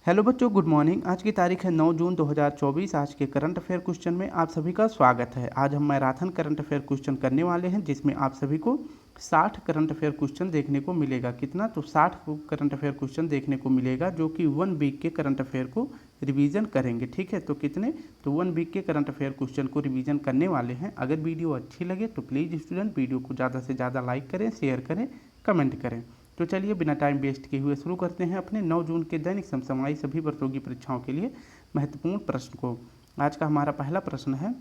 Hello बच्चों, good morning. आज की तारीख है 9 जून 2024। आज के करंट अफेयर क्वेश्चन में आप सभी का स्वागत है। आज हम मैराथन करंट अफेयर क्वेश्चन करने वाले हैं, जिसमें आप सभी को 60 करंट अफेयर क्वेश्चन देखने को मिलेगा। कितना? तो 60 करंट अफेयर क्वेश्चन देखने को मिलेगा, जो कि 1 वीक के करंट अफेयर को रिवीजन करेंगे। ठीक है, तो कितने? तो 1 वीक के करंट अफेयर क्वेश्चन को रिवीजन करने वाले हैं। अगर वीडियो अच्छी लगे तो प्लीज़ स्टूडेंट वीडियो को ज़्यादा से ज़्यादा लाइक करें, शेयर करें, कमेंट करें। तो चलिए बिना टाइम वेस्ट किए हुए शुरू करते हैं अपने 9 जून के दैनिक समसामयिक सभी प्रतियोगी परीक्षाओं के लिए महत्वपूर्ण प्रश्न को। आज का हमारा पहला प्रश्न है,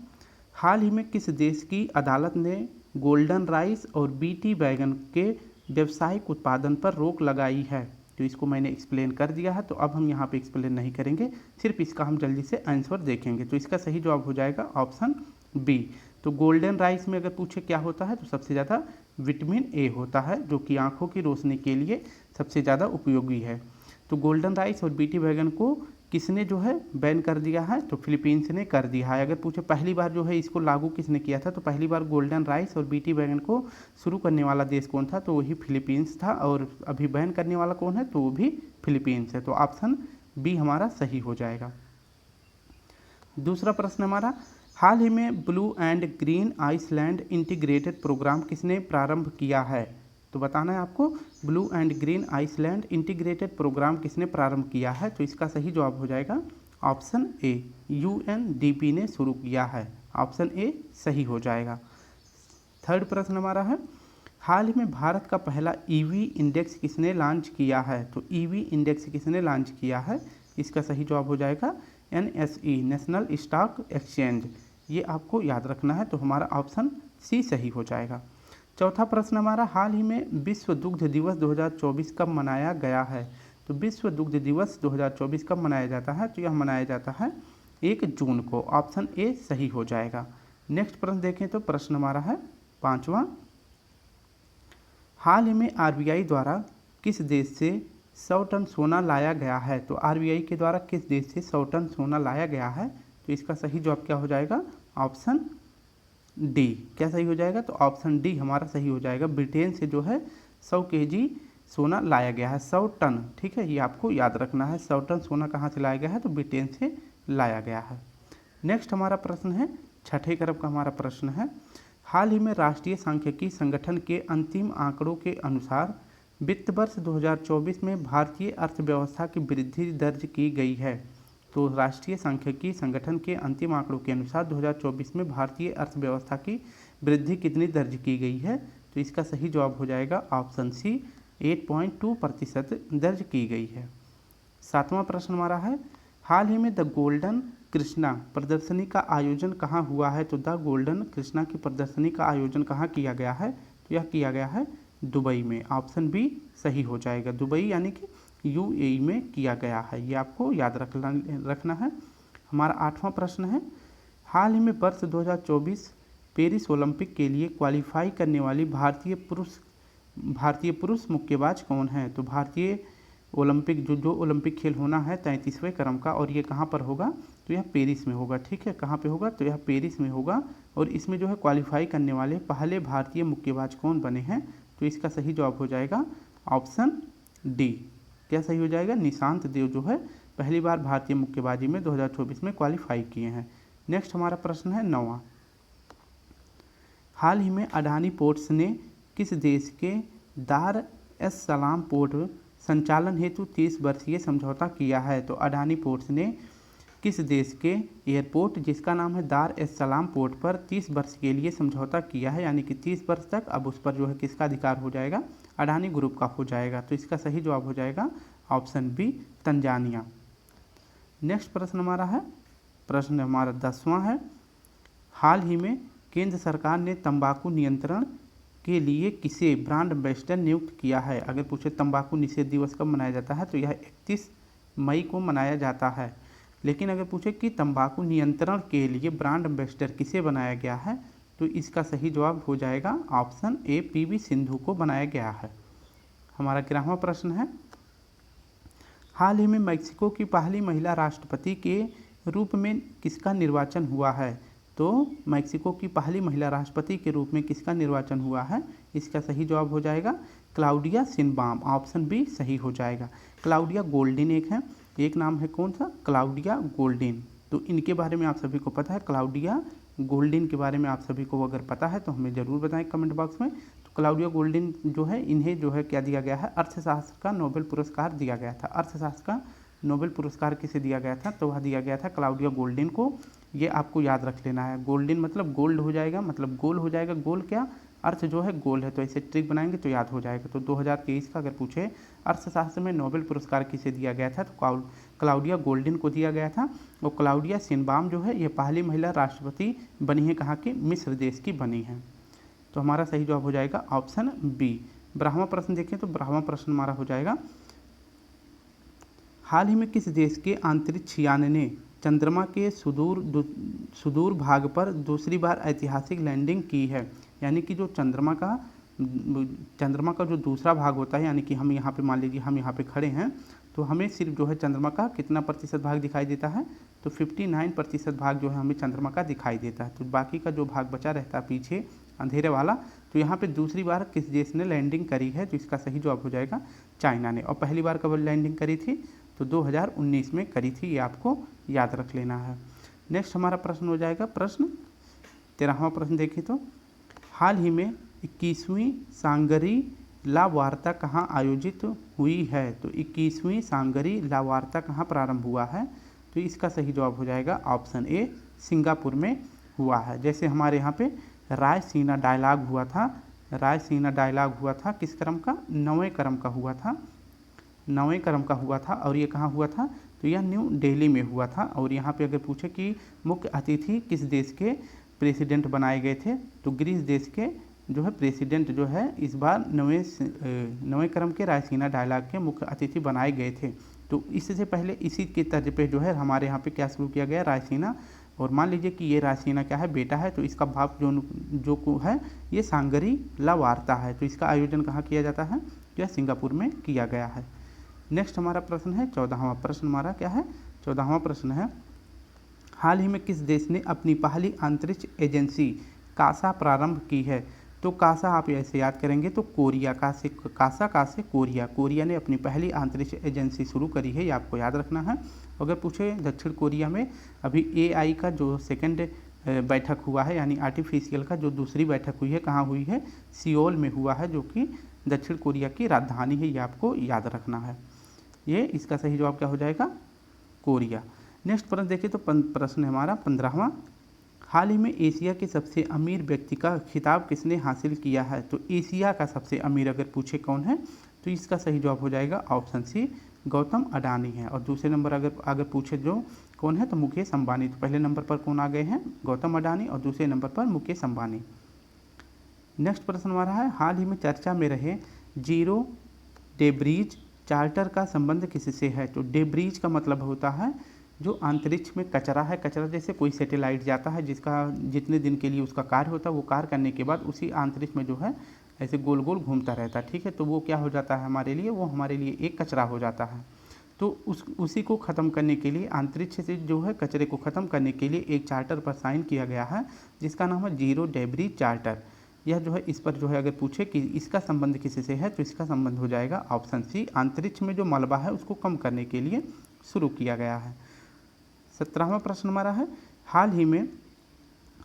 हाल ही में किस देश की अदालत ने गोल्डन राइस और बीटी बैगन के व्यावसायिक उत्पादन पर रोक लगाई है? तो इसको मैंने एक्सप्लेन कर दिया है, तो अब हम यहाँ पे एक्सप्लेन नहीं करेंगे, सिर्फ इसका हम जल्दी से आंसर देखेंगे। तो इसका सही जवाब हो जाएगा ऑप्शन बी। तो गोल्डन राइस में अगर पूछे क्या होता है, तो सबसे ज़्यादा विटामिन ए होता है, जो कि आंखों की रोशनी के लिए सबसे ज़्यादा उपयोगी है। तो गोल्डन राइस और बीटी बैगन को किसने जो है बैन कर दिया है? तो फिलीपींस ने कर दिया है। अगर पूछे पहली बार जो है इसको लागू किसने किया था, तो पहली बार गोल्डन राइस और बीटी बैगन को शुरू करने वाला देश कौन था? तो वही फिलीपींस था। और अभी बैन करने वाला कौन है? तो वो भी फिलीपींस है। तो ऑप्शन बी हमारा सही हो जाएगा। दूसरा प्रश्न हमारा, हाल ही में blue and green island integrated programme किसने प्रारंभ किया है? तो बताना है आपको, blue and green island integrated programme किसने प्रारंभ किया है? तो इसका सही जवाब हो जाएगा ऑप्शन ए, यूएनडीपी ने शुरू किया है। ऑप्शन ए सही हो जाएगा। थर्ड प्रश्न हमारा है, हाल ही में भारत का पहला ईवी इंडेक्स किसने लॉन्च किया है? तो ईवी इंडेक्स किसने लॉन्च किया है? इसका सही जवाब हो जाएगा एनएसई, नेशनल स्टॉक एक्सचेंज। ये आपको याद रखना है, तो हमारा ऑप्शन सी सही हो जाएगा। चौथा प्रश्न हमारा, हाल ही में विश्व दुग्ध दिवस 2024 कब मनाया गया है? तो विश्व दुग्ध दिवस 2024 कब मनाया जाता है? तो यह मनाया जाता है 1 जून को। ऑप्शन ए सही हो जाएगा। नेक्स्ट प्रश्न देखें, तो प्रश्न हमारा है पांचवा, हाल ही में आरबीआई द्वारा किस देश से 100 टन सोना लाया गया है? तो आरबीआई के द्वारा किस देश से 100 टन सोना लाया गया है? तो इसका सही जवाब क्या हो जाएगा? Option D. क्या सही हो जाएगा? तो ऑप्शन डी हमारा सही हो जाएगा। ब्रिटेन से जो है 100 केजी सोना लाया गया है, 100 टन। ठीक है, ये आपको याद रखना है। 100 टन सोना कहाँ से लाया गया है? तो ब्रिटेन से लाया गया है। नेक्स्ट हमारा प्रश्न है, छठे क्रम का हमारा प्रश्न है, हाल ही में राष्ट्रीय सांख्यिकी संगठन के अंतिम आंकड़ों के अनुसार वित्त वर्ष 2024 में भारतीय अर्थव्यवस्था की वृद्धि दर्ज की गई है। तो राष्ट्रीय सांख्यिकी संगठन के अंतिम आंकड़ों के अनुसार 2024 में भारतीय अर्थव्यवस्था की वृद्धि कितनी दर्ज की गई है? तो इसका सही जवाब हो जाएगा ऑप्शन सी, 8.2% दर्ज की गई है। सातवां प्रश्न हमारा है, हाल ही में द गोल्डन कृष्णा प्रदर्शनी का आयोजन कहाँ हुआ है? तो द गोल्डन कृष्णा की प्रदर्शनी का आयोजन कहाँ किया गया है? तो यह किया गया है दुबई में। ऑप्शन बी सही हो जाएगा। दुबई यानी कि यूएई में किया गया है, ये आपको याद रखना है। हमारा आठवां प्रश्न है, हाल ही में वर्ष 2024 पेरिस ओलंपिक के लिए क्वालिफाई करने वाली भारतीय पुरुष मुक्केबाज कौन है? तो भारतीय ओलंपिक जो ओलंपिक खेल होना है 33वें क्रम का, और ये कहाँ पर होगा? तो यह पेरिस में होगा। ठीक है, कहाँ पे होगा? तो यह पेरिस में होगा। और इसमें जो है क्वालिफाई करने वाले पहले भारतीय मुक्केबाज कौन बने हैं? तो इसका सही जवाब हो जाएगा ऑप्शन डी। क्या सही हो जाएगा? निशांत देव जो है पहली बार भारतीय मुक्केबाजी में 2024 में क्वालिफाई किए हैं। नेक्स्ट हमारा प्रश्न है 9वां, हाल ही में अडानी पोर्ट्स ने किस देश के दार एस सलाम पोर्ट संचालन हेतु 30 वर्षीय समझौता किया है? तो अडानी पोर्ट्स ने किस देश के एयरपोर्ट जिसका नाम है दार एस सलाम पोर्ट पर 30 वर्ष के लिए समझौता किया है, यानी कि 30 वर्ष तक अब उस पर जो है किसका अधिकार हो जाएगा? अडानी ग्रुप का हो जाएगा। तो इसका सही जवाब हो जाएगा ऑप्शन बी, तंजानिया। नेक्स्ट प्रश्न हमारा है, प्रश्न हमारा 10वां है, हाल ही में केंद्र सरकार ने तंबाकू नियंत्रण के लिए किसे ब्रांड एम्बेसडर नियुक्त किया है? अगर पूछे तंबाकू निषेध दिवस कब मनाया जाता है, तो यह 31 मई को मनाया जाता है। लेकिन अगर पूछे कि तंबाकू नियंत्रण के लिए ब्रांड एम्बेसडर किसे बनाया गया है, तो इसका सही जवाब हो जाएगा ऑप्शन ए, पीवी सिंधु को बनाया गया है। हमारा 11वां प्रश्न है, हाल ही में मैक्सिको की पहली महिला राष्ट्रपति के रूप में किसका निर्वाचन हुआ है? तो मैक्सिको की पहली महिला राष्ट्रपति के रूप में किसका निर्वाचन हुआ है? इसका सही जवाब हो जाएगा क्लाउडिया शिनबाम। ऑप्शन बी सही हो जाएगा। क्लाउडिया गोल्डिन एक है, एक नाम है कौन सा, क्लाउडिया गोल्डिन। तो इनके बारे में आप सभी को पता है, क्लाउडिया गोल्डिन के बारे में आप सभी को अगर पता है तो हमें ज़रूर बताएं कमेंट बॉक्स में। तो क्लाउडिया गोल्डिन जो है, इन्हें जो है क्या दिया गया है, अर्थशास्त्र का नोबेल पुरस्कार दिया गया था। अर्थशास्त्र का नोबेल पुरस्कार किसे दिया गया था, तो वह दिया गया था क्लाउडिया गोल्डिन को। ये आपको याद रख लेना है। गोल्डिन मतलब गोल्ड हो जाएगा, मतलब गोल हो जाएगा, गोल क्या, अर्थ जो है गोल है, तो ऐसे ट्रिक बनाएंगे तो याद हो जाएगा। तो 2023 का अगर पूछे अर्थशास्त्र में नोबेल पुरस्कार किसे दिया गया था, तो क्लाउडिया गोल्डिन को दिया गया था। और क्लाउडिया शेनबाम जो है ये पहली महिला राष्ट्रपति बनी है, कहाँ की, मिस्र देश की बनी है। तो हमारा सही जवाब हो जाएगा ऑप्शन बी। 12वां प्रश्न देखें तो 12वां प्रश्न हमारा हो जाएगा, हाल ही में किस देश के अंतरिक्ष यान ने चंद्रमा के सुदूर भाग पर दूसरी बार ऐतिहासिक लैंडिंग की है। यानी कि जो चंद्रमा का जो दूसरा भाग होता है, यानी कि हम यहाँ पे मान लीजिए हम यहाँ पे खड़े हैं, तो हमें सिर्फ जो है चंद्रमा का कितना प्रतिशत भाग दिखाई देता है, तो 59% भाग जो है हमें चंद्रमा का दिखाई देता है। तो बाकी का जो भाग बचा रहता है पीछे अंधेरे वाला, तो यहाँ पे दूसरी बार किस देश ने लैंडिंग करी है, तो इसका सही जवाब हो जाएगा चाइना ने। और पहली बार कब लैंडिंग करी थी, तो 2019 में करी थी, ये आपको याद रख लेना है। नेक्स्ट हमारा प्रश्न हो जाएगा प्रश्न 13वां प्रश्न देखिए तो, हाल ही में 21वीं सांगरी ला वार्ता कहाँ आयोजित हुई है। तो 21वीं सांगरी ला वार्ता कहाँ प्रारंभ हुआ है, तो इसका सही जवाब हो जाएगा ऑप्शन ए, सिंगापुर में हुआ है। जैसे हमारे यहाँ पे रायसीना डायलॉग हुआ था, रायसीना डायलॉग हुआ था किस क्रम का, 9वें क्रम का हुआ था, 9वें क्रम का हुआ था। और ये कहाँ हुआ था, तो यह न्यू दिल्ली में हुआ था। और यहाँ पे अगर पूछे कि मुख्य अतिथि किस देश के प्रेसिडेंट बनाए गए थे, तो ग्रीस देश के जो है प्रेसिडेंट जो है इस बार 9वें क्रम के रायसीना डायलॉग के मुख्य अतिथि बनाए गए थे। तो इससे पहले इसी के तर्ज पे जो है हमारे यहाँ पे क्या शुरू किया गया, रायसीना। और मान लीजिए कि ये रायसीना क्या है, बेटा है, तो इसका भाव जो है ये सांगरी ला वार्ता है। तो इसका आयोजन कहाँ किया जाता है, यह सिंगापुर में किया गया है। नेक्स्ट हमारा प्रश्न है 14वां प्रश्न, हमारा क्या है 14वां प्रश्न है, हाल ही में किस देश ने अपनी पहली अंतरिक्ष एजेंसी कासा प्रारंभ की है। तो कासा आप ऐसे याद करेंगे तो कोरिया, कासा का से कोरिया, कोरिया ने अपनी पहली अंतरिक्ष एजेंसी शुरू करी है, ये आपको याद रखना है। अगर पूछे दक्षिण कोरिया में अभी AI का जो सेकंड बैठक हुआ है, यानी आर्टिफिशियल का जो दूसरी बैठक हुई है, कहाँ हुई है, सियोल में हुआ है, जो कि दक्षिण कोरिया की राजधानी है, ये आपको याद रखना है। ये इसका सही जवाब क्या हो जाएगा, कोरिया। नेक्स्ट प्रश्न देखिए तो प्रश्न है हमारा 15वां, हाल ही में एशिया के सबसे अमीर व्यक्ति का खिताब किसने हासिल किया है। तो एशिया का सबसे अमीर अगर पूछे कौन है, तो इसका सही जवाब हो जाएगा ऑप्शन सी, गौतम अडानी है। और दूसरे नंबर अगर पूछे जो कौन है, तो मुकेश अंबानी। तो पहले नंबर पर कौन आ गए हैं, गौतम अडानी, और दूसरे नंबर पर मुकेश अंबानी। नेक्स्ट प्रश्न हमारा है, हाल ही में चर्चा में रहे जीरो डेब्रीज चार्टर का संबंध किससे है। तो डेब्रीज का मतलब होता है जो अंतरिक्ष में कचरा है, कचरा जैसे कोई सैटेलाइट जाता है जिसका जितने दिन के लिए उसका कार्य होता है, वो कार्य करने के बाद उसी अंतरिक्ष में जो है ऐसे गोल गोल घूमता रहता है, ठीक है। तो वो क्या हो जाता है हमारे लिए, वो हमारे लिए एक कचरा हो जाता है। तो उसी को ख़त्म करने के लिए, अंतरिक्ष से जो है कचरे को ख़त्म करने के लिए एक चार्टर पर साइन किया गया है, जिसका नाम है जीरो डेब्रीज चार्टर। यह जो है इस पर जो है अगर पूछे कि इसका संबंध किससे है, तो इसका संबंध हो जाएगा ऑप्शन सी, अंतरिक्ष में जो मलबा है उसको कम करने के लिए शुरू किया गया है। 17वां प्रश्न हमारा है, हाल ही में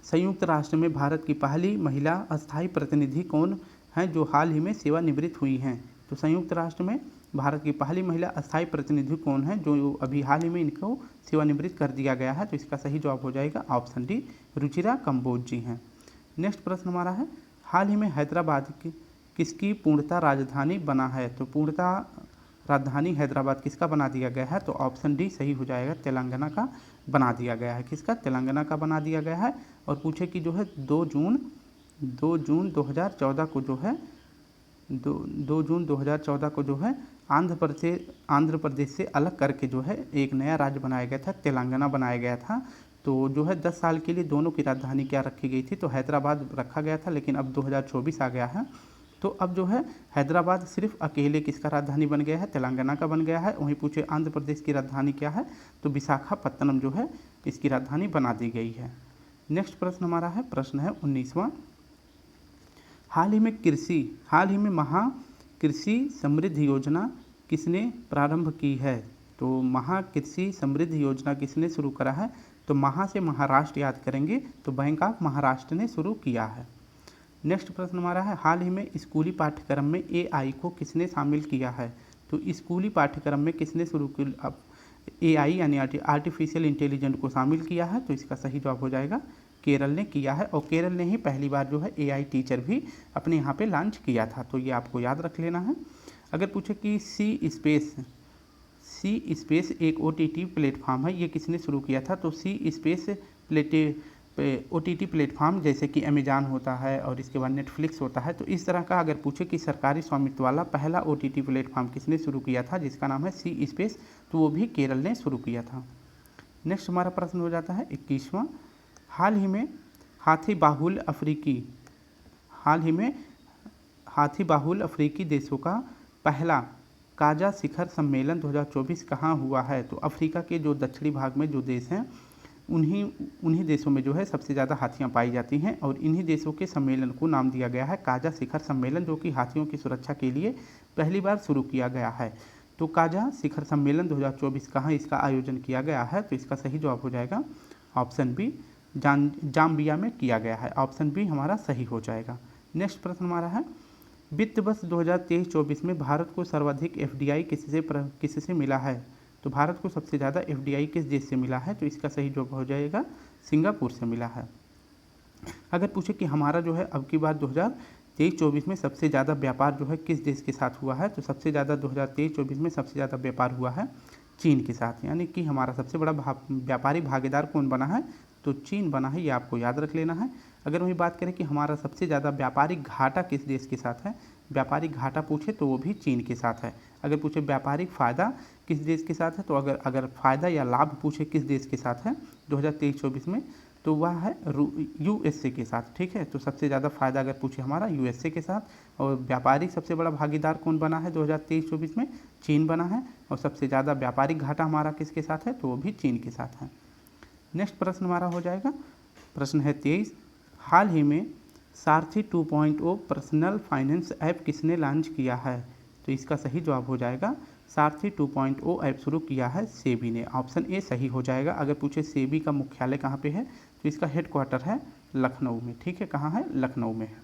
संयुक्त राष्ट्र में भारत की पहली महिला अस्थायी प्रतिनिधि कौन है जो हाल ही में सेवानिवृत्त हुई हैं। तो संयुक्त राष्ट्र में भारत की पहली महिला अस्थायी प्रतिनिधि कौन है जो अभी हाल ही में इनको सेवानिवृत्त कर दिया गया है। तो इसका सही जवाब हो जाएगा ऑप्शन डी, रुचिरा कंबोज जी हैं। नेक्स्ट प्रश्न हमारा है, हाल ही में हैदराबाद किसकी पूर्णतः राजधानी बना है। तो पूर्णतः राजधानी हैदराबाद किसका बना दिया गया है, तो ऑप्शन डी सही हो जाएगा, तेलंगाना का बना दिया गया है। किसका, तेलंगाना का बना दिया गया है। और पूछे कि जो है 2 जून 2014 को जो है 2 जून 2014 को जो है आंध्र प्रदेश से अलग करके जो है एक नया राज्य बनाया गया था, तेलंगाना बनाया गया था। तो जो है 10 साल के लिए दोनों की राजधानी क्या रखी गई थी, तो हैदराबाद रखा गया था, लेकिन अब 2024 आ गया है, तो अब जो है हैदराबाद सिर्फ अकेले किसका राजधानी बन गया है, तेलंगाना का बन गया है। वहीं पूछे आंध्र प्रदेश की राजधानी क्या है, तो विशाखापत्तनम जो है इसकी राजधानी बना दी गई है। नेक्स्ट प्रश्न हमारा है, प्रश्न है 19वां, हाल ही में महा कृषि समृद्धि योजना किसने प्रारंभ की है। तो महाकृषि समृद्धि योजना किसने शुरू करा है? तो महा से महाराष्ट्र याद करेंगे तो बैंक ऑफ महाराष्ट्र ने शुरू किया है। नेक्स्ट प्रश्न हमारा है, हाल ही में स्कूली पाठ्यक्रम में एआई को किसने शामिल किया है? तो स्कूली पाठ्यक्रम में किसने शुरू किया एआई यानी आर्टिफिशियल इंटेलिजेंस को शामिल किया है? तो इसका सही जवाब हो जाएगा केरल ने किया है, और केरल ने ही पहली बार जो है एआई टीचर भी अपने यहाँ पे लॉन्च किया था, तो ये आपको याद रख लेना है। अगर पूछे कि सी स्पेस एक OTT प्लेटफॉर्म है, ये किसने शुरू किया था? तो सी स्पेस OTT प्लेटफॉर्म जैसे कि अमेजान होता है और इसके बाद नेटफ्लिक्स होता है, तो इस तरह का अगर पूछे कि सरकारी स्वामित्व वाला पहला OTT प्लेटफॉर्म किसने शुरू किया था, जिसका नाम है सी स्पेस, तो वो भी केरल ने शुरू किया था। नेक्स्ट हमारा प्रश्न हो जाता है 21वां, हाल ही में हाथी बाहुल अफ्रीकी देशों का पहला काजा शिखर सम्मेलन 2024 कहाँ हुआ है? तो अफ्रीका के जो दक्षिणी भाग में जो देश हैं उन्हीं देशों में जो है सबसे ज़्यादा हाथियाँ पाई जाती हैं, और इन्हीं देशों के सम्मेलन को नाम दिया गया है काजा शिखर सम्मेलन, जो कि हाथियों की सुरक्षा के लिए पहली बार शुरू किया गया है। तो काजा शिखर सम्मेलन 2024 कहाँ इसका आयोजन किया गया है? तो इसका सही जवाब हो जाएगा ऑप्शन बी, जाम्बिया में किया गया है। ऑप्शन बी हमारा सही हो जाएगा। नेक्स्ट प्रश्न हमारा है, वित्त वर्ष 2023-24 में भारत को सर्वाधिक FDI किससे मिला है? तो भारत को सबसे ज़्यादा FDI किस देश से मिला है? तो इसका सही जवाब हो जाएगा सिंगापुर से मिला है। अगर पूछे कि हमारा जो है अब की बार 2023-24 में सबसे ज़्यादा व्यापार जो है किस देश के साथ हुआ है? तो सबसे ज़्यादा 2023-24 में सबसे ज़्यादा व्यापार हुआ है चीन के साथ, यानी कि हमारा सबसे बड़ा व्यापारी भागीदार कौन बना है? तो चीन बना है, ये आपको याद रख लेना है। अगर वही बात करें कि हमारा सबसे ज़्यादा व्यापारिक घाटा किस देश के साथ है, व्यापारिक घाटा पूछे तो वो भी चीन के साथ है। अगर पूछे व्यापारिक फ़ायदा किस देश के साथ है, तो अगर फ़ायदा या लाभ पूछे किस देश के साथ है 2023-24 में, तो वह है USA के साथ। ठीक है, तो सबसे ज़्यादा फ़ायदा अगर पूछे हमारा USA के साथ, और व्यापारिक सबसे बड़ा भागीदार कौन बना है 2023-24 में? चीन बना है, और सबसे ज़्यादा व्यापारिक घाटा हमारा किसके साथ है? तो वो भी चीन के साथ है। नेक्स्ट प्रश्न हमारा हो जाएगा, प्रश्न है 23, हाल ही में सारथी 2.0 पर्सनल फाइनेंस ऐप किसने लॉन्च किया है? तो इसका सही जवाब हो जाएगा सारथी 2.0 ऐप शुरू किया है सेबी ने। ऑप्शन ए सही हो जाएगा। अगर पूछे सेबी का मुख्यालय कहाँ पे है, तो इसका हेडक्वार्टर है लखनऊ में। ठीक है, कहाँ है? लखनऊ में है।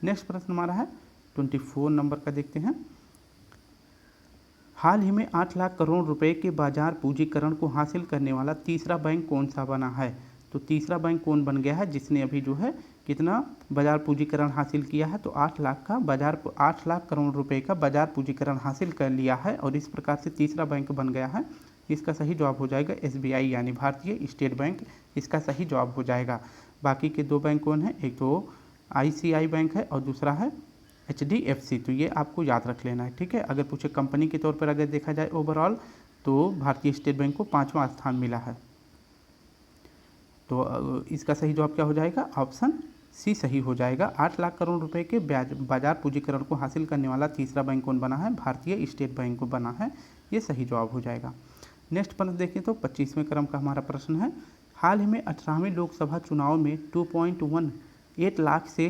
नेक्स्ट प्रश्न हमारा है 24 नंबर का, देखते हैं, हाल ही में 8 लाख करोड़ रुपए के बाजार पूंजीकरण को हासिल करने वाला तीसरा बैंक कौन सा बना है? तो तीसरा बैंक कौन बन गया है जिसने अभी जो है कितना बाजार पूंजीकरण हासिल किया है? तो 8 लाख करोड़ रुपए का बाजार पूंजीकरण हासिल कर लिया है, और इस प्रकार से तीसरा बैंक बन गया है। इसका सही जवाब हो जाएगा SBI यानी भारतीय स्टेट बैंक, इसका सही जवाब हो जाएगा। बाकी के दो बैंक कौन है? एक तो ICI बैंक है और दूसरा है HDFC, तो ये आपको याद रख लेना है। ठीक है, अगर पूछे कंपनी के तौर पर अगर देखा जाए ओवरऑल, तो भारतीय स्टेट बैंक को 5वां स्थान मिला है। तो इसका सही जवाब क्या हो जाएगा? ऑप्शन सी सही हो जाएगा। 8 लाख करोड़ रुपए के बाजार पूंजीकरण को हासिल करने वाला तीसरा बैंक कौन बना है? भारतीय स्टेट बैंक को बना है, ये सही जवाब हो जाएगा। नेक्स्ट प्रश्न देखें तो 25वें क्रम का हमारा प्रश्न है, हाल ही में 18वें लोकसभा चुनाव में 2.18 लाख से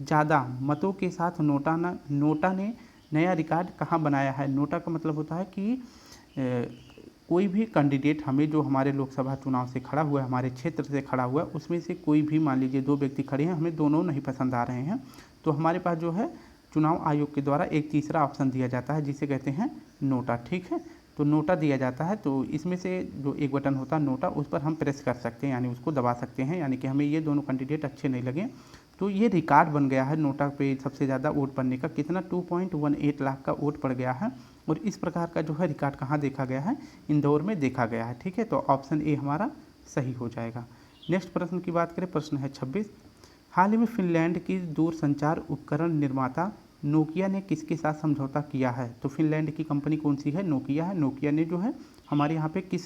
ज़्यादा मतों के साथ नोटा ने नया रिकॉर्ड कहाँ बनाया है? नोटा का मतलब होता है कि कोई भी कैंडिडेट हमें जो हमारे लोकसभा चुनाव से खड़ा हुआ है, हमारे क्षेत्र से खड़ा हुआ है, उसमें से कोई भी, मान लीजिए 2 व्यक्ति खड़े हैं, हमें दोनों नहीं पसंद आ रहे हैं, तो हमारे पास जो है चुनाव आयोग के द्वारा एक तीसरा ऑप्शन दिया जाता है जिसे कहते हैं नोटा। ठीक है, तो नोटा दिया जाता है, तो इसमें से जो एक बटन होता है नोटा, उस पर हम प्रेस कर सकते हैं, यानी उसको दबा सकते हैं, यानी कि हमें ये दोनों कैंडिडेट अच्छे नहीं लगे, तो ये रिकॉर्ड बन गया है नोटा पे सबसे ज़्यादा वोट पड़ने का। कितना? 2.18 लाख का वोट पड़ गया है, और इस प्रकार का जो है रिकॉर्ड कहाँ देखा गया है? इंदौर में देखा गया है। ठीक है, तो ऑप्शन ए हमारा सही हो जाएगा। नेक्स्ट प्रश्न की बात करें, प्रश्न है 26, हाल ही में फिनलैंड की दूरसंचार उपकरण निर्माता नोकिया ने किसके साथ समझौता किया है? तो फिनलैंड की कंपनी कौन सी है? नोकिया है। नोकिया ने जो है हमारे यहाँ पे किस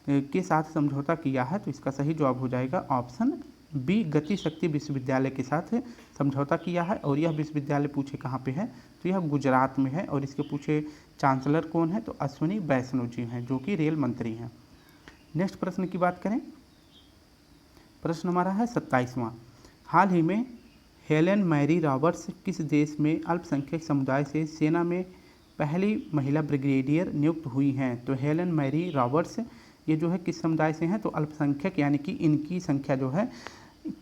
के साथ समझौता किया है? तो इसका सही जवाब हो जाएगा ऑप्शन बी, गति शक्ति विश्वविद्यालय के साथ समझौता किया है, और यह विश्वविद्यालय पूछे कहाँ पे है? तो यह गुजरात में है, और इसके पूछे चांसलर कौन है? तो अश्विनी वैष्णव जी हैं, जो कि रेल मंत्री हैं। नेक्स्ट प्रश्न की बात करें, प्रश्न हमारा है 27वां, हाल ही में हेलेन मैरी रॉबर्ट्स किस देश में अल्पसंख्यक समुदाय से सेना में पहली महिला ब्रिगेडियर नियुक्त हुई हैं? तो हेलन मैरी रॉबर्ट्स। ये जो है किस समुदाय से हैं? तो अल्पसंख्यक, यानी कि इनकी संख्या जो है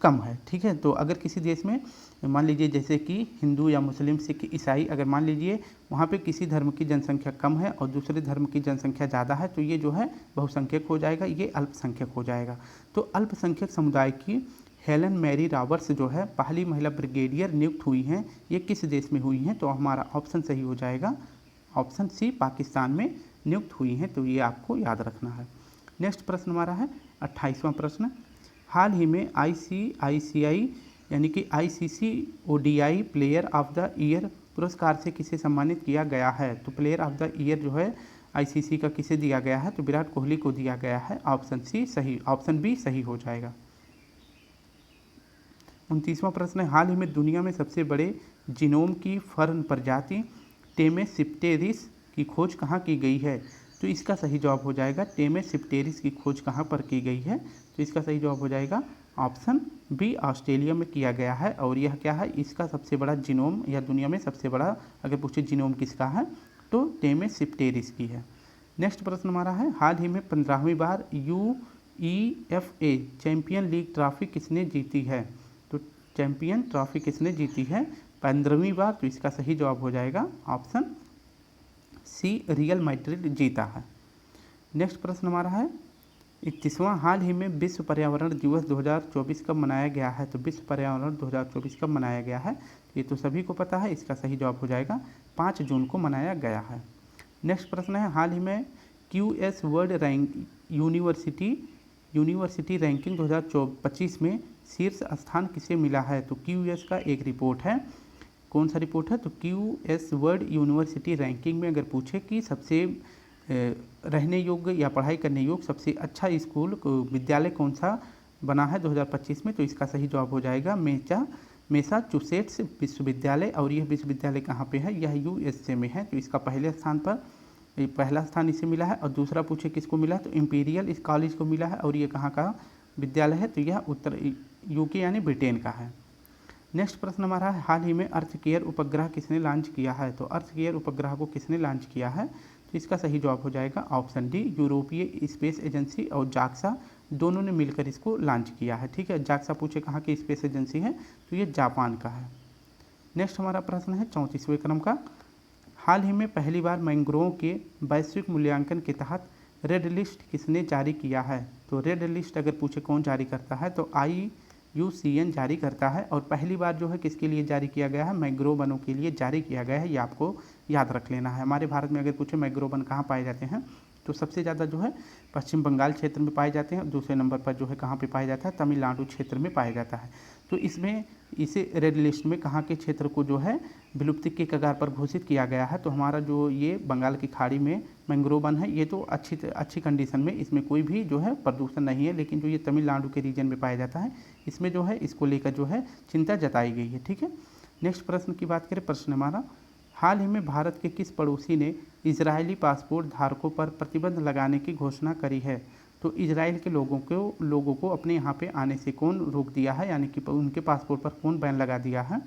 कम है। ठीक है, तो अगर किसी देश में मान लीजिए जैसे कि हिंदू या मुस्लिम, सिख, ईसाई, अगर मान लीजिए वहाँ पे किसी धर्म की जनसंख्या कम है और दूसरे धर्म की जनसंख्या ज़्यादा है, तो ये जो है बहुसंख्यक हो जाएगा, ये अल्पसंख्यक हो जाएगा। तो अल्पसंख्यक समुदाय की हेलन मैरी रॉबर्ट्स जो है पहली महिला ब्रिगेडियर नियुक्त हुई हैं, ये किस देश में हुई हैं? तो हमारा ऑप्शन सही हो जाएगा ऑप्शन सी, पाकिस्तान में नियुक्त हुई हैं। तो ये आपको याद रखना है। नेक्स्ट प्रश्न हमारा है 28वां प्रश्न। हाल ही में ICICI यानी कि ICC ODI player of the year पुरस्कार से किसे सम्मानित किया गया है? तो प्लेयर ऑफ द ईयर जो है ICC का किसे दिया गया है? तो विराट कोहली को दिया गया है। ऑप्शन सी सही, ऑप्शन बी सही हो जाएगा। 29वां प्रश्न है, हाल ही में दुनिया में सबसे बड़े जीनोम की फर्न प्रजाति टेमेस सिप्टेरिस की खोज कहाँ की गई है? तो इसका सही जवाब हो जाएगा टेमेस सिप्टेरिस की खोज कहाँ पर की गई है? तो इसका सही जवाब हो जाएगा ऑप्शन बी, ऑस्ट्रेलिया में किया गया है। और यह क्या है? इसका सबसे बड़ा जीनोम, या दुनिया में सबसे बड़ा अगर पूछे जीनोम किसका है तो टेमेस सिप्टेरिस की है। नेक्स्ट प्रश्न हमारा है, हाल ही में 15वीं बार UEFA चैंपियन लीग ट्रॉफी किसने जीती है? तो चैंपियन ट्रॉफी किसने जीती है 15वीं बार? तो इसका सही जवाब हो जाएगा ऑप्शन सी, रियल मैड्रिड जीता है। नेक्स्ट प्रश्न हमारा है 31वां, हाल ही में विश्व पर्यावरण दिवस 2024 कब मनाया गया है? तो विश्व पर्यावरण 2024 कब मनाया गया है? ये तो सभी को पता है, इसका सही जवाब हो जाएगा 5 जून को मनाया गया है। नेक्स्ट प्रश्न है, हाल ही में QS वर्ल्ड यूनिवर्सिटी रैंकिंग 2025 में शीर्ष स्थान किसे मिला है? तो QS का एक रिपोर्ट है, कौन सा रिपोर्ट है? तो QS वर्ल्ड यूनिवर्सिटी रैंकिंग में अगर पूछे कि सबसे रहने योग्य या पढ़ाई करने योग्य सबसे अच्छा स्कूल विद्यालय कौन सा बना है 2025 में, तो इसका सही जवाब हो जाएगा मैसाचुसेट्स विश्वविद्यालय। और यह विश्वविद्यालय कहाँ पे है? यह USA में है। तो इसका पहला स्थान इसे मिला है। और दूसरा पूछे किसको मिला है? तो इंपीरियल इस कॉलेज को मिला है। और ये कहाँ का विद्यालय है? तो यह उत्तर UK यानी ब्रिटेन का है। नेक्स्ट प्रश्न हमारा है, हाल ही में अर्थ केयर उपग्रह किसने लॉन्च किया है? तो अर्थ केयर उपग्रह को किसने लॉन्च किया है? तो इसका सही जवाब हो जाएगा ऑप्शन डी, यूरोपीय स्पेस एजेंसी और जाक्सा दोनों ने मिलकर इसको लॉन्च किया है। ठीक है, जाक्सा पूछे कहाँ की स्पेस एजेंसी है? तो ये जापान का है। नेक्स्ट हमारा प्रश्न है 34वें क्रम का, हाल ही में पहली बार मैंग्रोव के वैश्विक मूल्यांकन के तहत रेड लिस्ट किसने जारी किया है? तो रेड लिस्ट अगर पूछे कौन जारी करता है? तो IUCN जारी करता है। और पहली बार जो है किसके लिए जारी किया गया है? मैंग्रोव वनों के लिए जारी किया गया है। ये आपको याद रख लेना है। हमारे भारत में अगर पूछे मैंग्रोव वन कहाँ पाए जाते हैं, तो सबसे ज़्यादा जो है पश्चिम बंगाल क्षेत्र में पाए जाते हैं। दूसरे नंबर पर जो है कहाँ पे पाया जाता है? तमिलनाडु क्षेत्र में पाया जाता है। तो इसमें इसे रेड लिस्ट में कहाँ के क्षेत्र को जो है विलुप्ति के कगार पर घोषित किया गया है? तो हमारा जो ये बंगाल की खाड़ी में मैंग्रोव वन है, ये तो अच्छी कंडीशन में, इसमें कोई भी जो है प्रदूषण नहीं है। लेकिन जो ये तमिलनाडु के रीजन में पाया जाता है, इसमें जो है इसको लेकर जो है चिंता जताई गई है। ठीक है, नेक्स्ट प्रश्न की बात करें, प्रश्न हमारा, हाल ही में भारत के किस पड़ोसी ने इजरायली पासपोर्ट धारकों पर प्रतिबंध लगाने की घोषणा करी है? तो इजराइल के लोगों को अपने यहाँ पे आने से कौन रोक दिया है, यानी कि उनके पासपोर्ट पर कौन बैन लगा दिया है?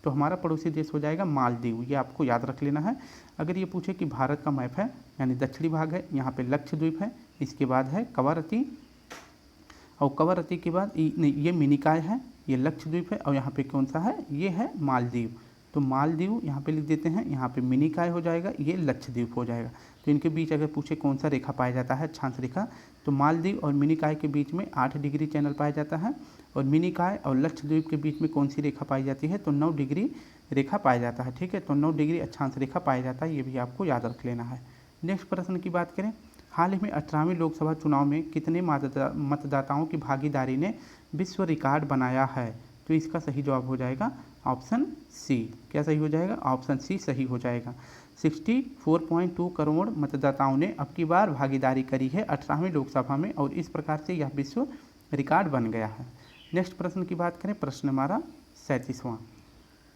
तो हमारा पड़ोसी देश हो जाएगा मालदीव। ये आपको याद रख लेना है। अगर ये पूछे कि भारत का मैप है, यानी दक्षिणी भाग है, यहाँ पे लक्षद्वीप है, इसके बाद है कवरत्ती, और कवरत्ती के बाद ये मिनिकॉय है, ये लक्षद्वीप है, और यहाँ पे कौन सा है? ये है मालदीव। तो मालदीव यहाँ पे लिख देते हैं, यहाँ पे मिनिकॉय हो जाएगा, ये लक्षद्वीप हो जाएगा। तो इनके बीच अगर पूछे कौन सा रेखा पाया जाता है, अक्षांश रेखा, तो मालदीव और मिनिकॉय के बीच में 8 डिग्री चैनल पाया जाता है। और मिनिकॉय और लक्षद्वीप के बीच में कौन सी रेखा पाई जाती है? तो 9 डिग्री रेखा पाया जाता है। ठीक है, तो 9 डिग्री अक्षांश रेखा पाया जाता है, ये भी आपको याद रख लेना है। नेक्स्ट प्रश्न की बात करें, हाल ही में 18वें लोकसभा चुनाव में कितने मतदाताओं की भागीदारी ने विश्व रिकॉर्ड बनाया है? तो इसका सही जवाब हो जाएगा ऑप्शन सी। क्या सही हो जाएगा? ऑप्शन सी सही हो जाएगा। 64.2 करोड़ मतदाताओं ने अब की बार भागीदारी करी है 18वीं लोकसभा में, और इस प्रकार से यह विश्व रिकॉर्ड बन गया है। नेक्स्ट प्रश्न की बात करें, प्रश्न हमारा 37वां,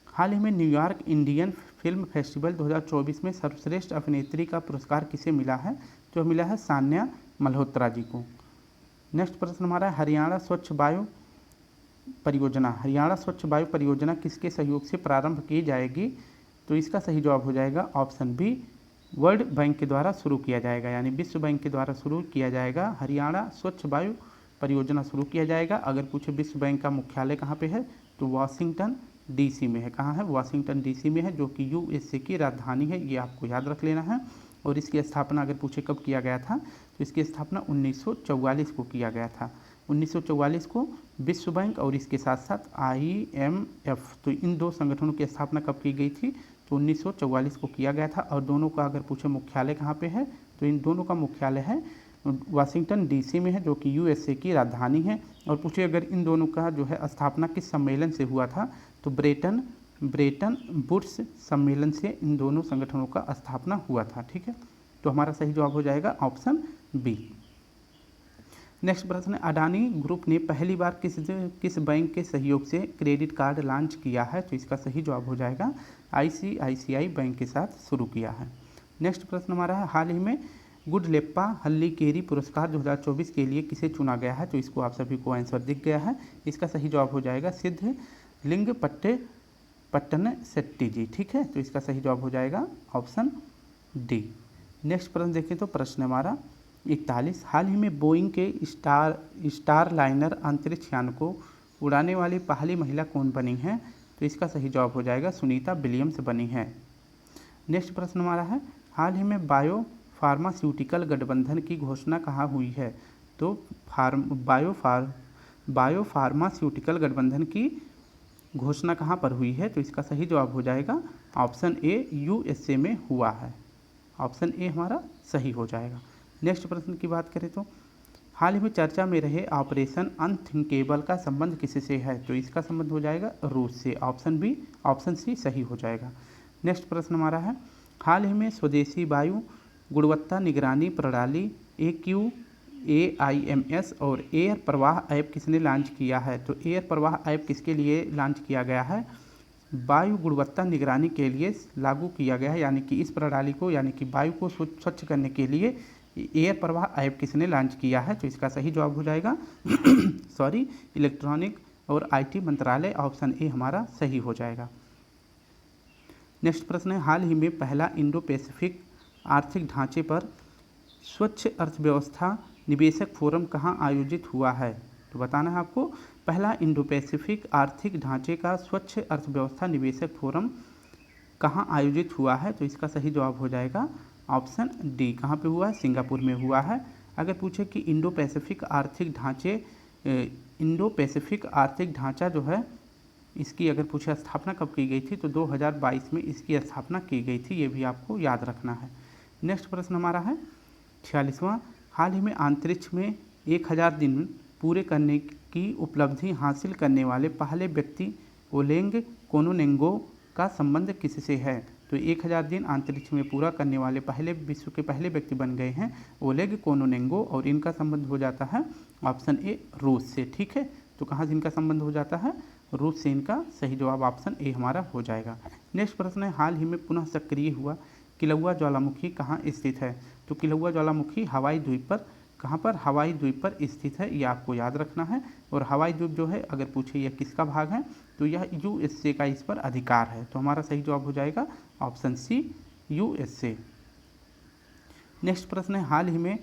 हाल ही में न्यूयॉर्क इंडियन फिल्म फेस्टिवल 2024 में सर्वश्रेष्ठ अभिनेत्री का पुरस्कार किसे मिला है? तो मिला है सान्या मल्होत्रा जी को। नेक्स्ट प्रश्न हमारा, हरियाणा स्वच्छ वायु परियोजना किसके सहयोग से प्रारंभ की जाएगी? तो इसका सही जवाब हो जाएगा ऑप्शन बी, वर्ल्ड बैंक के द्वारा शुरू किया जाएगा, यानी विश्व बैंक के द्वारा शुरू किया जाएगा। हरियाणा स्वच्छ वायु परियोजना शुरू किया जाएगा। अगर पूछे विश्व बैंक का मुख्यालय कहाँ पे है, तो वाशिंगटन डीसी में है। कहाँ है, वाशिंगटन डीसी में है, जो कि यूएसए की राजधानी है, ये आपको याद रख लेना है। और इसकी स्थापना अगर पूछे कब किया गया था, तो इसकी स्थापना 1944 को किया गया था। 1944 को विश्व बैंक और इसके साथ साथ IMF, तो इन दो संगठनों की स्थापना कब की गई थी, तो 1944 को किया गया था। और दोनों का अगर पूछे मुख्यालय कहाँ पे है, तो इन दोनों का मुख्यालय है वाशिंगटन डीसी में है, जो कि यूएसए की राजधानी है। और पूछे अगर इन दोनों का जो है स्थापना किस सम्मेलन से हुआ था, तो ब्रेटन वुड्स सम्मेलन से इन दोनों संगठनों का स्थापना हुआ था। ठीक है, तो हमारा सही जवाब हो जाएगा ऑप्शन बी। नेक्स्ट प्रश्न है, अडानी ग्रुप ने पहली बार किस बैंक के सहयोग से क्रेडिट कार्ड लॉन्च किया है, तो इसका सही जवाब हो जाएगा ICICI बैंक के साथ शुरू किया है। नेक्स्ट प्रश्न हमारा है, हाल ही में गुडलेप्पा हल्लीकेरी पुरस्कार 2024 के लिए किसे चुना गया है, तो इसको आप सभी को आंसर दिख गया है। इसका सही जवाब हो जाएगा सिद्धलिंगपट्टन शेट्टी जी। ठीक है, तो इसका सही जवाब हो जाएगा ऑप्शन डी। नेक्स्ट प्रश्न देखें तो प्रश्न हमारा 41, हाल ही में बोइंग के स्टार लाइनर अंतरिक्ष यान को उड़ाने वाली पहली महिला कौन बनी है, तो इसका सही जवाब हो जाएगा सुनीता विलियम्स बनी है। नेक्स्ट प्रश्न हमारा है, हाल ही में बायोफार्मास्यूटिकल गठबंधन की घोषणा कहाँ हुई है, तो बायोफार्मास्यूटिकल गठबंधन की घोषणा कहाँ पर हुई है, तो इसका सही जवाब हो जाएगा ऑप्शन ए, USA में हुआ है। ऑप्शन ए हमारा सही हो जाएगा। नेक्स्ट प्रश्न की बात करें तो हाल ही में चर्चा में रहे ऑपरेशन अनथिंकेबल का संबंध किससे है, तो इसका संबंध हो जाएगा रूस से। ऑप्शन बी, ऑप्शन सी सही हो जाएगा। नेक्स्ट प्रश्न हमारा है, हाल ही में स्वदेशी वायु गुणवत्ता निगरानी प्रणाली AQAIMS और एयर प्रवाह ऐप किसने लॉन्च किया है, तो एयर प्रवाह ऐप किसके लिए लॉन्च किया गया है, वायु गुणवत्ता निगरानी के लिए लागू किया गया है। यानी कि इस प्रणाली को, यानी कि वायु को स्वच्छ करने के लिए एयर प्रवाह ऐप किसने लॉन्च किया है, तो इसका सही जवाब हो जाएगा इलेक्ट्रॉनिक और IT मंत्रालय। ऑप्शन ए हमारा सही हो जाएगा। नेक्स्ट प्रश्न है, हाल ही में पहला इंडो पैसिफिक आर्थिक ढांचे पर स्वच्छ अर्थव्यवस्था निवेशक फोरम कहाँ आयोजित हुआ है, तो बताना है आपको पहला इंडो पैसिफिक आर्थिक ढांचे का स्वच्छ अर्थव्यवस्था निवेशक फोरम कहाँ आयोजित हुआ है, तो इसका सही जवाब हो जाएगा ऑप्शन डी। कहाँ पे हुआ है, सिंगापुर में हुआ है। अगर पूछे कि इंडो पैसिफिक आर्थिक ढांचा जो है, इसकी अगर पूछे स्थापना कब की गई थी, तो 2022 में इसकी स्थापना की गई थी, ये भी आपको याद रखना है। नेक्स्ट प्रश्न हमारा है 46वां, हाल ही में अंतरिक्ष में 1000 दिन पूरे करने की उपलब्धि हासिल करने वाले पहले व्यक्ति ओलेग कोनोनेंगो का संबंध किससे है, तो 1000 दिन अंतरिक्ष में पूरा करने वाले विश्व के पहले व्यक्ति बन गए हैं ओलेग कोनोनेंगो, और इनका संबंध हो जाता है ऑप्शन ए रूस से। ठीक है, तो कहाँ से इनका संबंध हो जाता है, रूस से। इनका सही जवाब ऑप्शन ए हमारा हो जाएगा। नेक्स्ट प्रश्न है, हाल ही में पुनः सक्रिय हुआ किलौआ ज्वालामुखी कहाँ स्थित है, तो किलौआ ज्वालामुखी हवाई द्वीप पर, कहाँ पर, हवाई द्वीप पर स्थित है, ये आपको याद रखना है। और हवाई द्वीप जो है अगर पूछे यह किसका भाग है, तो यह USA का इस पर अधिकार है, तो हमारा सही जवाब हो जाएगा ऑप्शन सी, USA। नेक्स्ट प्रश्न है, हाल ही में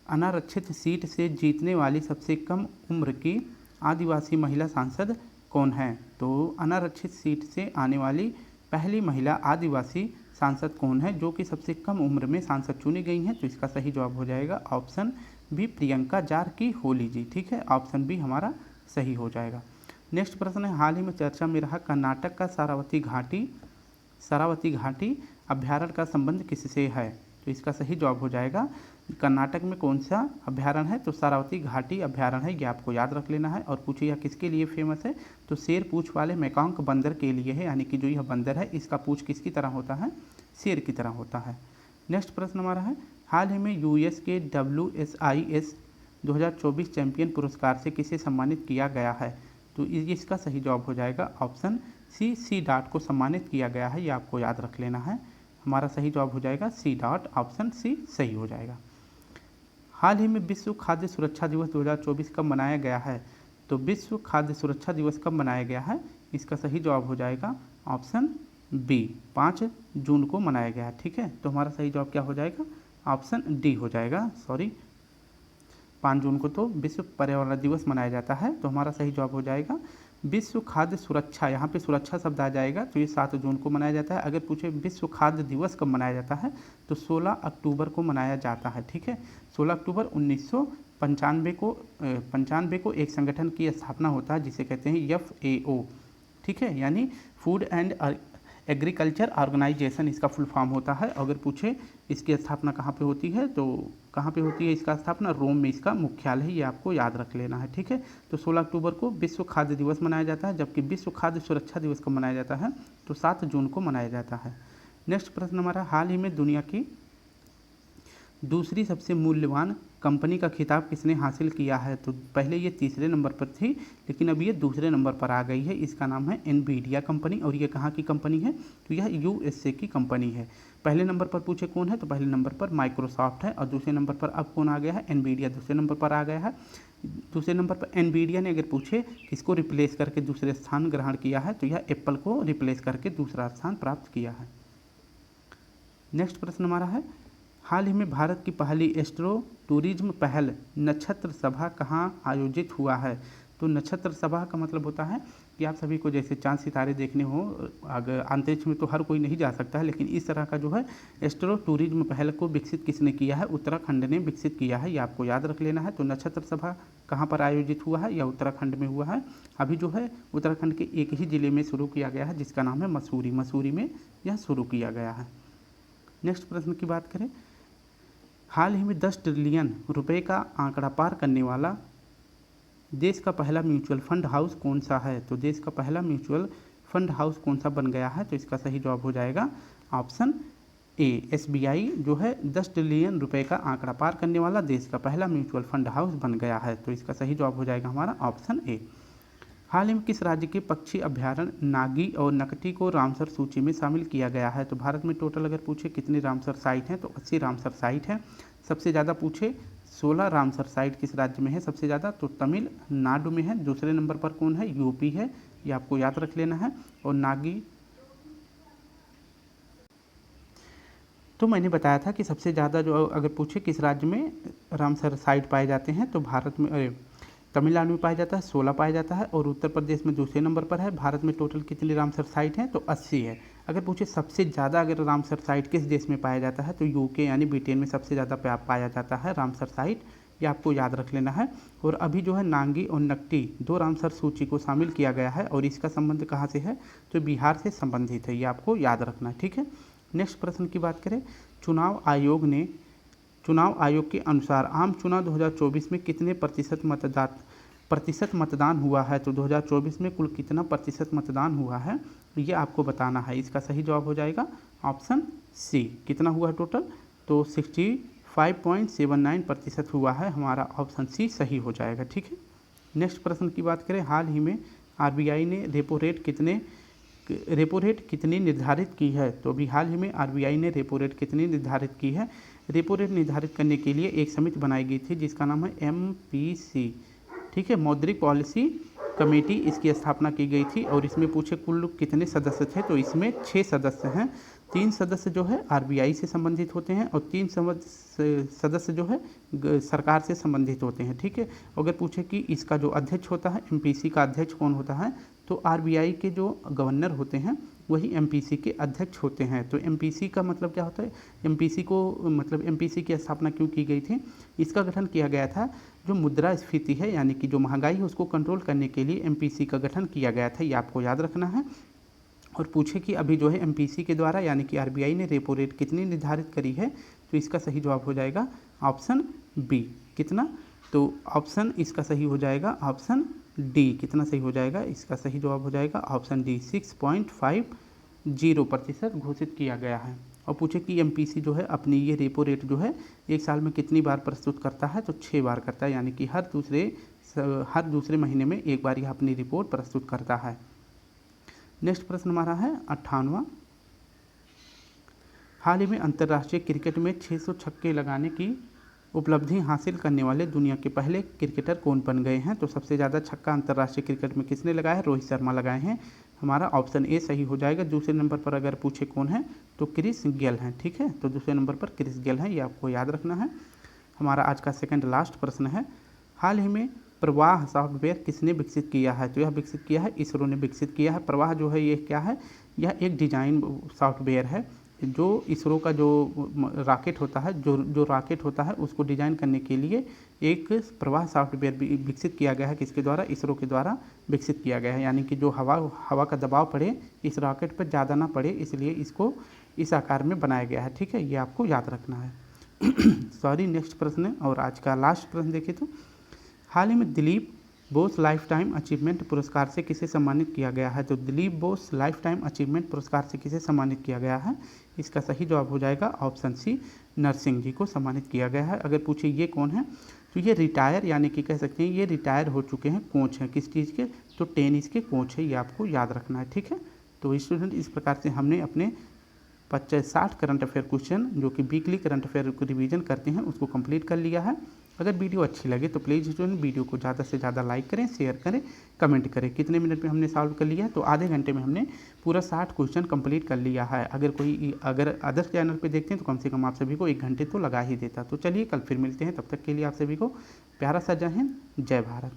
अनारक्षित सीट से जीतने वाली सबसे कम उम्र की आदिवासी महिला सांसद कौन है, तो अनारक्षित सीट से आने वाली पहली महिला आदिवासी सांसद कौन है जो कि सबसे कम उम्र में सांसद चुनी गई हैं, तो इसका सही जवाब हो जाएगा ऑप्शन बी, प्रियंका जारकिहोली जी। ठीक है, ऑप्शन बी हमारा सही हो जाएगा। नेक्स्ट प्रश्न है, हाल ही में चर्चा में रहा कर्नाटक का शरावती घाटी अभ्यारण्य का संबंध किससे है, तो इसका सही जवाब हो जाएगा कर्नाटक में कौन सा अभ्यारण्य है, तो शरावती घाटी अभ्यारण्य है, ये आपको याद रख लेना है। और पूछिए यह किसके लिए फेमस है, तो शेर पूछ वाले मैकांग बंदर के लिए है, यानी कि जो यह बंदर है इसका पूछ किसकी तरह होता है, शेर की तरह होता है। नेक्स्ट प्रश्न हमारा है, हाल ही में US के WSIS 2024 चैंपियन पुरस्कार से किसे सम्मानित किया गया है, तो इसका सही जवाब हो जाएगा ऑप्शन सी डॉट को सम्मानित किया गया है, ये आपको याद रख लेना है। हमारा सही जवाब हो जाएगा सी डॉट, ऑप्शन सी सही हो जाएगा। हाल ही में विश्व खाद्य सुरक्षा दिवस 2024 कब मनाया गया है, तो विश्व खाद्य सुरक्षा दिवस कब मनाया गया है, इसका सही जवाब हो जाएगा ऑप्शन बी, 5 जून को मनाया गया है। ठीक है, तो हमारा सही जवाब क्या हो जाएगा? ऑप्शन डी हो जाएगा। सॉरी, 5 जून को तो विश्व पर्यावरण दिवस मनाया जाता है, तो हमारा सही जवाब हो जाएगा विश्व खाद्य सुरक्षा। यहाँ पे सुरक्षा शब्द आ जाएगा, तो ये 7 जून को मनाया जाता है। अगर पूछे विश्व खाद्य दिवस कब मनाया जाता है, तो 16 अक्टूबर को मनाया जाता है। ठीक है, 16 अक्टूबर 1995 को एक संगठन की स्थापना होता है जिसे कहते हैं FAO। ठीक है, यानी फूड एंड एग्रीकल्चर ऑर्गेनाइजेशन इसका फुल फॉर्म होता है। अगर पूछे इसकी स्थापना कहाँ पे होती है, तो कहाँ पे होती है इसका स्थापना? रोम में इसका मुख्यालय है, ये आपको याद रख लेना है। ठीक है, तो 16 अक्टूबर को विश्व खाद्य दिवस मनाया जाता है, जबकि विश्व खाद्य सुरक्षा दिवस कब मनाया जाता है? तो 7 जून को मनाया जाता है। नेक्स्ट प्रश्न हमारा, हाल ही में दुनिया की दूसरी सबसे मूल्यवान कंपनी का खिताब किसने हासिल किया है? तो पहले ये तीसरे नंबर पर थी, लेकिन अब ये दूसरे नंबर पर आ गई है। इसका नाम है एनवीडिया कंपनी, और ये कहाँ की कंपनी है? तो यह USA की कंपनी है। पहले नंबर पर पूछे कौन है, तो पहले नंबर पर माइक्रोसॉफ्ट है, और दूसरे नंबर पर अब कौन आ गया है? एनवीडिया दूसरे नंबर पर आ गया है। दूसरे नंबर पर एनवीडिया ने अगर पूछे किसको रिप्लेस करके दूसरे स्थान ग्रहण किया है, तो यह एप्पल को रिप्लेस करके दूसरा स्थान प्राप्त किया है। नेक्स्ट प्रश्न हमारा है, हाल ही में भारत की पहली एस्ट्रो टूरिज्म पहल नक्षत्र सभा कहाँ आयोजित हुआ है? तो नक्षत्र सभा का मतलब होता है कि आप सभी को जैसे चांद सितारे देखने हो, अगर अंतरिक्ष में तो हर कोई नहीं जा सकता है, लेकिन इस तरह का जो है एस्ट्रो टूरिज्म पहल को विकसित किसने किया है? उत्तराखंड ने विकसित किया है, ये आपको याद रख लेना है। तो नक्षत्र सभा कहाँ पर आयोजित हुआ है? या उत्तराखंड में हुआ है। अभी जो है उत्तराखंड के एक ही जिले में शुरू किया गया है, जिसका नाम है मसूरी। मसूरी में यह शुरू किया गया है। नेक्स्ट प्रश्न की बात करें, हाल ही में 10 ट्रिलियन रुपए का आंकड़ा पार करने वाला देश का पहला म्यूचुअल फंड हाउस कौन सा है? तो देश का पहला म्यूचुअल फंड हाउस कौन सा बन गया है? तो इसका सही जवाब हो जाएगा ऑप्शन ए, SBI जो है 10 ट्रिलियन रुपए का आंकड़ा पार करने वाला देश का पहला म्यूचुअल फंड हाउस बन गया है, तो इसका सही जवाब हो जाएगा हमारा ऑप्शन ए। हाल ही में किस राज्य के पक्षी अभ्यारण्य नागी और नकटी को रामसर सूची में शामिल किया गया है? तो भारत में टोटल अगर पूछे कितने रामसर साइट हैं, तो 80 रामसर साइट हैं। सबसे ज़्यादा पूछे 16 रामसर साइट किस राज्य में है सबसे ज़्यादा? तो तमिलनाडु में है। दूसरे नंबर पर कौन है? यूपी है, ये आपको याद रख लेना है। और नागी, तो मैंने बताया था कि सबसे ज़्यादा जो अगर पूछे किस राज्य में रामसर साइट पाए जाते हैं, तो भारत में तमिलनाडु में पाया जाता है, 16 पाया जाता है, और उत्तर प्रदेश में दूसरे नंबर पर है। भारत में टोटल कितनी रामसर साइट हैं? तो 80 है। अगर पूछे सबसे ज़्यादा अगर रामसर साइट किस देश में पाया जाता है, तो UK यानी ब्रिटेन में सबसे ज़्यादा पाया जाता है रामसर साइट, ये आपको याद रख लेना है। और अभी जो है नांगी और नकटी 2 रामसर सूची को शामिल किया गया है, और इसका संबंध कहाँ से है? तो बिहार से संबंधित है, ये आपको याद रखना है। ठीक है, नेक्स्ट प्रश्न की बात करें, चुनाव आयोग के अनुसार आम चुनाव 2024 में कितने प्रतिशत मतदान हुआ है? तो 2024 में कुल कितना प्रतिशत मतदान हुआ है, ये आपको बताना है। इसका सही जवाब हो जाएगा ऑप्शन सी। कितना हुआ टोटल? तो 65.79% हुआ है, हमारा ऑप्शन सी सही हो जाएगा। ठीक है, नेक्स्ट प्रश्न की बात करें, हाल ही में RBI ने रेपो रेट कितनी निर्धारित की है? तो अभी हाल ही में RBI ने रेपो रेट कितनी निर्धारित की है? रेपो रेट निर्धारित करने के लिए एक समिति बनाई गई थी जिसका नाम है MPC। ठीक है, मौद्रिक पॉलिसी कमेटी, इसकी स्थापना की गई थी, और इसमें पूछे कुल कितने सदस्य थे? तो इसमें 6 सदस्य हैं। 3 सदस्य जो है RBI से संबंधित होते हैं, और 3 सदस्य जो है सरकार से संबंधित होते हैं। ठीक है, अगर पूछे कि इसका जो अध्यक्ष होता है, MPC का अध्यक्ष कौन होता है? तो RBI के जो गवर्नर होते हैं वही MPC के अध्यक्ष होते हैं। तो MPC का मतलब क्या होता है? MPC की स्थापना क्यों की गई थी? इसका गठन किया गया था, जो मुद्रास्फीति है यानी कि जो महंगाई है उसको कंट्रोल करने के लिए MPC का गठन किया गया था, ये आपको याद रखना है। और पूछे कि अभी जो है MPC के द्वारा यानी कि RBI ने रेपो रेट कितनी निर्धारित करी है? तो इसका सही जवाब हो जाएगा ऑप्शन बी। कितना? तो ऑप्शन इसका सही हो जाएगा ऑप्शन डी। कितना सही हो जाएगा? इसका सही जवाब हो जाएगा ऑप्शन डी, 6.50% घोषित किया गया है। और पूछे कि MPC जो है अपनी ये रेपो रेट जो है एक साल में कितनी बार प्रस्तुत करता है? तो 6 बार करता है, यानी कि हर दूसरे महीने में एक बार यह अपनी रिपोर्ट प्रस्तुत करता है। नेक्स्ट प्रश्न हमारा है 58वां, हाल ही में अंतर्राष्ट्रीय क्रिकेट में 600 छक्के लगाने की उपलब्धि हासिल करने वाले दुनिया के पहले क्रिकेटर कौन बन गए हैं? तो सबसे ज़्यादा छक्का अंतर्राष्ट्रीय क्रिकेट में किसने लगाया है? रोहित शर्मा लगाए हैं। हमारा ऑप्शन ए सही हो जाएगा। दूसरे नंबर पर अगर पूछे कौन है तो क्रिस गेल हैं, ठीक है। तो दूसरे नंबर पर क्रिस गेल हैं, ये आपको याद रखना है। हमारा आज का सेकंड लास्ट प्रश्न है, हाल ही में प्रवाह सॉफ्टवेयर किसने विकसित किया है? तो यह विकसित किया है इसरो ने विकसित किया है। प्रवाह जो है ये क्या है? यह एक डिजाइन सॉफ्टवेयर है जो इसरो का जो रॉकेट होता है, जो रॉकेट होता है उसको डिजाइन करने के लिए एक प्रवाह सॉफ्टवेयर विकसित किया गया है। किसके द्वारा? इसरो के द्वारा विकसित किया गया है। यानी कि जो हवा का दबाव पड़े इस रॉकेट पर ज़्यादा ना पड़े, इसलिए इसको इस आकार में बनाया गया है, ठीक है। ये आपको याद रखना है। सॉरी, नेक्स्ट प्रश्न और आज का लास्ट प्रश्न देखें तो, हाल ही में Dilip Bose life time achievement पुरस्कार से किसे सम्मानित किया गया है? तो Dilip Bose life time achievement पुरस्कार से किसे सम्मानित किया गया है? इसका सही जवाब हो जाएगा ऑप्शन सी, नरसिंह जी को सम्मानित किया गया है। अगर पूछे ये कौन है तो ये रिटायर, यानी कि कह सकते हैं ये रिटायर हो चुके हैं कोच हैं। किस चीज़ के? तो टेनिस के कोच है, ये आपको याद रखना है, ठीक है। तो स्टूडेंट, इस प्रकार से हमने अपने 50-60 करंट अफेयर क्वेश्चन जो कि वीकली करंट अफेयर को रिवीजन करते हैं उसको कंप्लीट कर लिया है। अगर वीडियो अच्छी लगे तो प्लीज़ स्टूडेंट वीडियो को ज़्यादा से ज़्यादा लाइक करें, शेयर करें, कमेंट करें। कितने मिनट में हमने सॉल्व कर लिया है? तो आधे घंटे में हमने पूरा 60 क्वेश्चन कंप्लीट कर लिया है। अगर अदर चैनल पे देखते हैं तो कम से कम आप सभी को 1 घंटे तो लगा ही देता। तो चलिए कल फिर मिलते हैं, तब तक के लिए आप सभी को प्यारा सा जय हिंद, जय भारत।